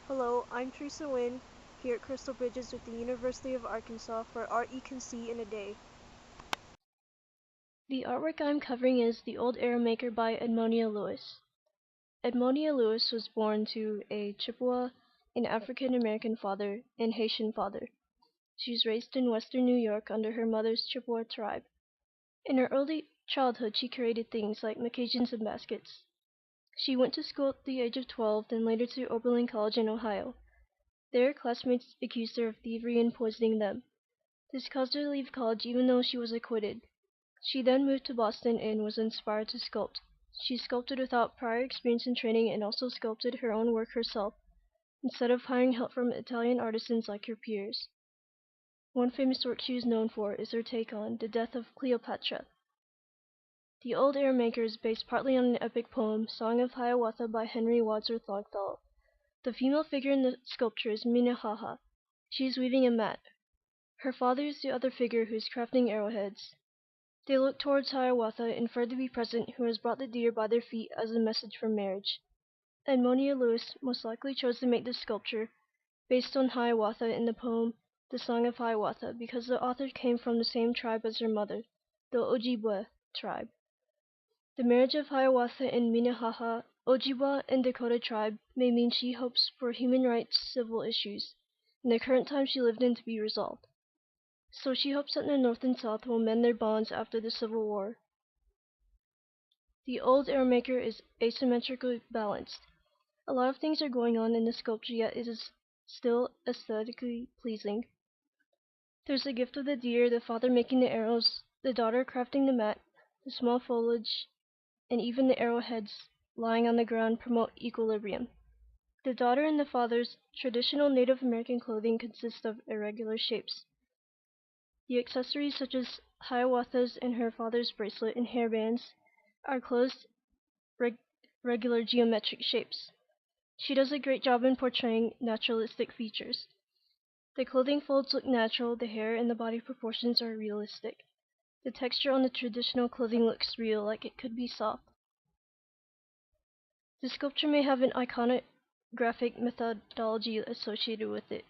Hello, I'm Teresa Nguyen, here at Crystal Bridges with the University of Arkansas for Art You Can See in a Day. The artwork I'm covering is The Old Arrowmaker by Edmonia Lewis. Edmonia Lewis was born to a Chippewa, an African-American father, and Haitian father. She was raised in western New York under her mother's Chippewa tribe. In her early childhood, she created things like occasions and baskets. She went to school at the age of 12, then later to Oberlin College in Ohio. There, classmates accused her of thievery and poisoning them. This caused her to leave college even though she was acquitted. She then moved to Boston and was inspired to sculpt. She sculpted without prior experience and training and also sculpted her own work herself, instead of hiring help from Italian artisans like her peers. One famous work she is known for is her take on the death of Cleopatra. The Old Arrowmaker is based partly on an epic poem, Song of Hiawatha by Wadsworth Longfellow. The female figure in the sculpture is Minnehaha. She is weaving a mat. Her father is the other figure who is crafting arrowheads. They look towards Hiawatha, inferred to be present, who has brought the deer by their feet as a message from marriage. Edmonia Lewis most likely chose to make this sculpture based on Hiawatha in the poem The Song of Hiawatha because the author came from the same tribe as her mother, the Ojibwa tribe. The marriage of Hiawatha and Minnehaha, Ojibwa and Dakota tribe may mean she hopes for human rights civil issues in the current time she lived in to be resolved. So she hopes that the North and South will mend their bonds after the Civil War. The Old Arrowmaker is asymmetrically balanced. A lot of things are going on in the sculpture, yet it is still aesthetically pleasing. There's the gift of the deer, the father making the arrows, the daughter crafting the mat, the small foliage, and even the arrowheads lying on the ground promote equilibrium. The daughter and the father's traditional Native American clothing consist of irregular shapes. The accessories such as Hiawatha's and her father's bracelet and hairbands are closed, regular geometric shapes. She does a great job in portraying naturalistic features. The clothing folds look natural, the hair and the body proportions are realistic. The texture on the traditional clothing looks real, like it could be soft. The sculpture may have an iconographic methodology associated with it.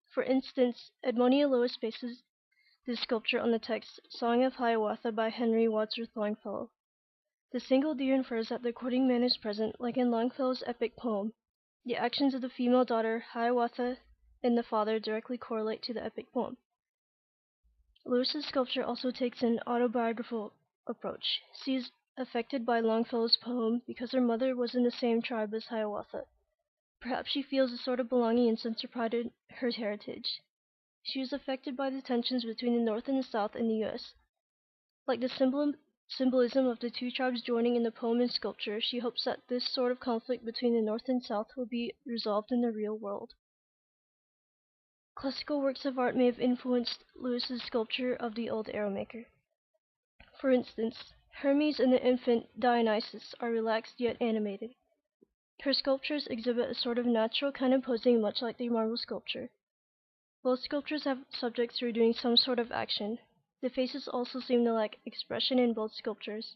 For instance, Edmonia Lewis bases this sculpture on the text Song of Hiawatha by Wadsworth Longfellow. The single deer infers that the courting man is present, like in Longfellow's epic poem. The actions of the female daughter, Hiawatha, and the father directly correlate to the epic poem. Lewis's sculpture also takes an autobiographical approach. She is affected by Longfellow's poem because her mother was in the same tribe as Hiawatha. Perhaps she feels a sort of belonging and sense of pride in her heritage. She was affected by the tensions between the North and the South in the U.S. Like the symbolism of the two tribes joining in the poem and sculpture, she hopes that this sort of conflict between the North and South will be resolved in the real world. Classical works of art may have influenced Lewis's sculpture of the Old Arrowmaker. For instance, Hermes and the infant Dionysos are relaxed yet animated. Her sculptures exhibit a sort of natural kind of posing much like the marble sculpture. Both sculptures have subjects who are doing some sort of action. The faces also seem to lack expression in both sculptures.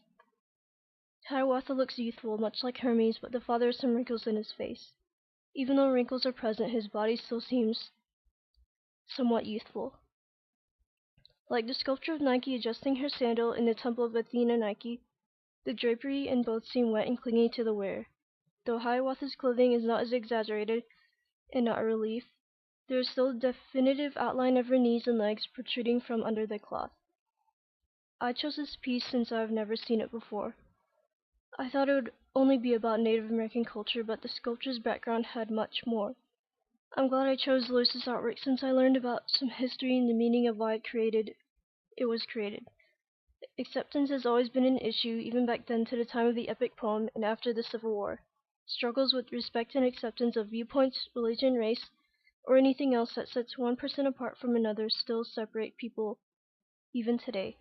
Hiawatha looks youthful, much like Hermes, but the father has some wrinkles in his face. Even though wrinkles are present, his body still seems somewhat youthful. Like the sculpture of Nike adjusting her sandal in the temple of Athena Nike, the drapery in both seem wet and clingy to the wearer. Though Hiawatha's clothing is not as exaggerated and not a relief, there is still a definitive outline of her knees and legs protruding from under the cloth. I chose this piece since I have never seen it before. I thought it would only be about Native American culture, but the sculpture's background had much more. I'm glad I chose Lewis's artwork since I learned about some history and the meaning of why it was created. Acceptance has always been an issue, even back then to the time of the epic poem and after the Civil War. Struggles with respect and acceptance of viewpoints, religion, race, or anything else that sets one person apart from another still separate people even today.